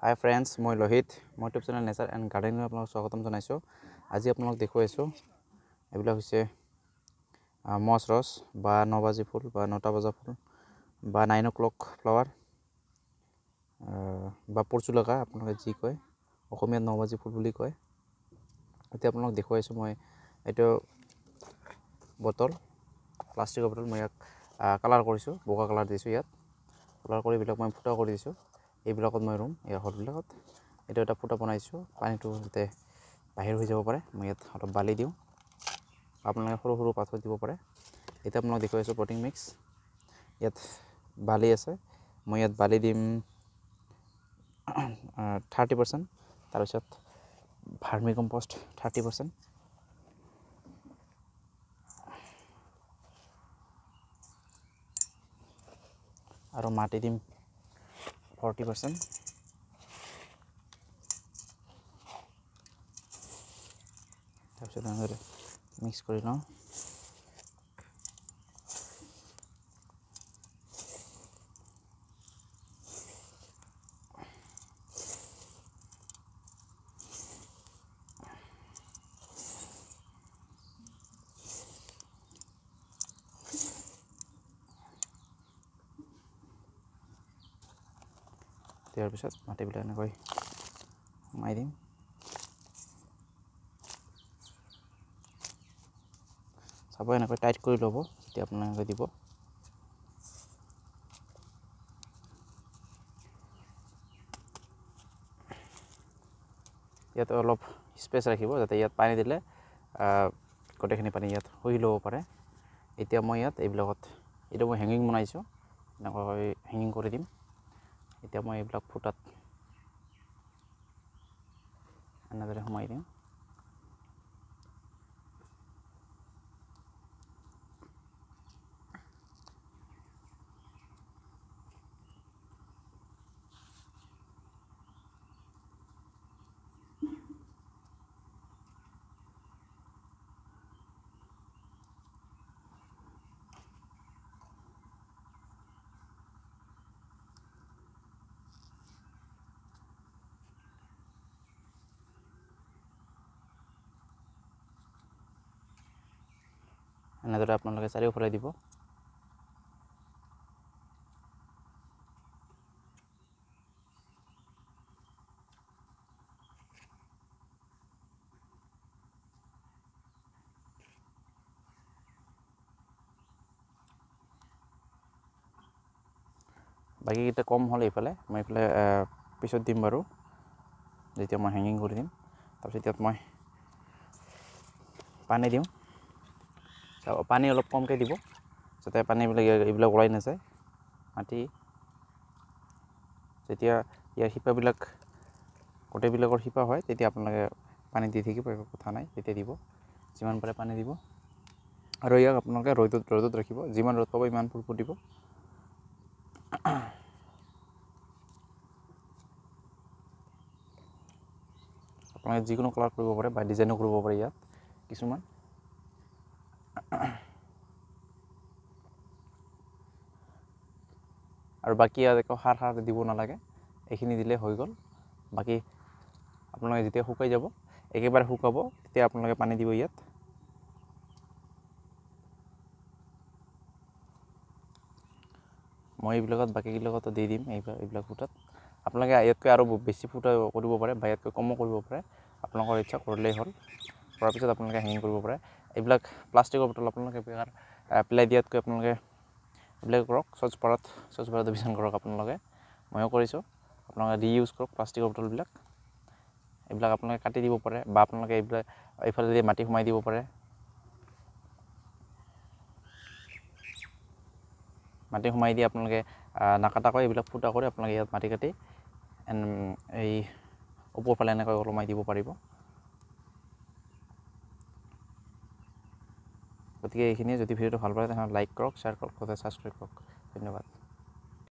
হাই friends, মই লোহিত। মই YouTube channel nature and গাৰ্ডেনিঙত আপোনালোকক স্বাগতম জনাইছোঁ। আজি আপোনালোকক দেখুৱাইছোঁ এইবিলাক হৈছে মছ ৰছ বা 9 বাজি ফুল বা 9টা বজা ফুল বা 9 o'clock ফ্লাৱাৰ বা পৰ্চুলাকা আপোনালোকে যি কয়, অসমীয়াত 9 বাজি ফুল বুলি কয়। এতিয়া আপোনালোকক দেখুৱাইছোঁ মই এইটো বটল, প্লাষ্টিকৰ বটল। মই ইয়াক কালাৰ কৰিছোঁ, বগা কালাৰ দিছোঁ। ইয়াত কালাৰ কৰি এইবিলাক মই ফুটা কৰি দিছোঁ। এইবিলাকত মই ৰুম, ইয়াৰ হলবিলাকত এইটো এটা ফুটা বনাইছোঁ, পানীটো যাতে বাহিৰ হৈ যাব পাৰে। মই ইয়াত অলপ বালি দিওঁ, আপোনালোকে সৰু সৰু পাথৰ দিব পাৰে। এতিয়া আপোনালোকক দেখুৱাইছোঁ পটিং মিক্স। ইয়াত বালি আছে, মই ইয়াত বালি দিম 30%, তাৰপিছত ভাৰ্মি কম্পষ্ট 30%, আৰু মাটি দিম 40%। তাৰপিছত এনেদৰে মিক্স কৰি লওঁ। দিয়াৰ পিছত মাটিবিলাক এনেকৈ সোমাই দিম। চাব, এনেকৈ টাইট কৰি ল'ব যেতিয়া আপোনালোকে দিব। ইয়াত অলপ স্পেচ ৰাখিব, যাতে ইয়াত পানী দিলে গোটেইখিনি পানী ইয়াত শুহি ল'ব পাৰে। এতিয়া মই ইয়াত এইবিলাকত এইটো মই হেঙিং বনাইছোঁ, এনেকৈ হেঙিং কৰি দিম। এতিয়া মই এইবিলাক ফুটাত এনেদৰে সোমাই দিম। এনেদৰে আপোনালোকে চাৰিওফালে দিব। বাকীকেইটা কম হ'লে এইফালে মই এইফালে পিছত দিম বাৰু, যেতিয়া মই হেঙিং কৰি দিম। তাৰপিছত ইয়াত মই পানী দিওঁ। পানী অলপ কমকৈ দিব, যাতে পানীবিলাক এইবিলাক ওলাই নাযায়। মাটি যেতিয়া ইয়াৰ শিপাবিলাক গোটেইবিলাকৰ শিপা হয়, তেতিয়া আপোনালোকে পানী দি থাকিব, একো কথা নাই। তেতিয়া দিব, যিমান পাৰে পানী দিব। আৰু ইয়াক আপোনালোকে ৰ'দত ৰাখিব, যিমান ৰ'দ পাব ইমান ফুল ফুটিব। আপোনালোকে যিকোনো কালাৰ কৰিব পাৰে বা ডিজাইনো কৰিব পাৰে ইয়াত কিছুমান। আৰু বাকী ইয়াত একো সাৰ দিব নালাগে, এইখিনি দিলে হৈ গ'ল। বাকী আপোনালোকে যেতিয়া শুকাই যাব, একেবাৰে শুকাব, তেতিয়া আপোনালোকে পানী দিব ইয়াত। মই এইবিলাকত বাকীবিলাকতো দি দিম, এইবিলাক ফুটাত। আপোনালোকে ইয়াতকৈ আৰু বেছি ফুটা কৰিব পাৰে বা ইয়াতকৈ কমো কৰিব পাৰে, আপোনালোকৰ ইচ্ছা, কৰিলেই হ'ল। কৰাৰ পিছত আপোনালোকে হেঙিং কৰিব পাৰে। এইবিলাক প্লাষ্টিকৰ বটল আপোনালোকে পেলাই দিয়াতকৈ আপোনালোকে এইবিলাক কৰক, স্বচ্ছ ভাৰত অভিযান কৰক আপোনালোকে। ময়ো কৰিছোঁ। আপোনালোকে ৰিইউজ কৰক প্লাষ্টিকৰ বটলবিলাক। এইবিলাক আপোনালোকে কাটি দিব পাৰে, বা আপোনালোকে এইফালে মাটি সোমাই দিব পাৰে। মাটি সোমাই দি আপোনালোকে নাকাটাকৈ এইবিলাক ফুটা কৰি আপোনালোকে ইয়াত মাটি কাটি এই ওপৰফালে এনেকৈ ওলমাই দিব পাৰিব। গতিকে এইখিনিয়ে। যদি ভিডিঅ'টো ভাল পায় তেনেহ'লে লাইক কৰক, শ্বেয়াৰ কৰক, ছাবস্ক্ৰাইব কৰক। ধন্যবাদ।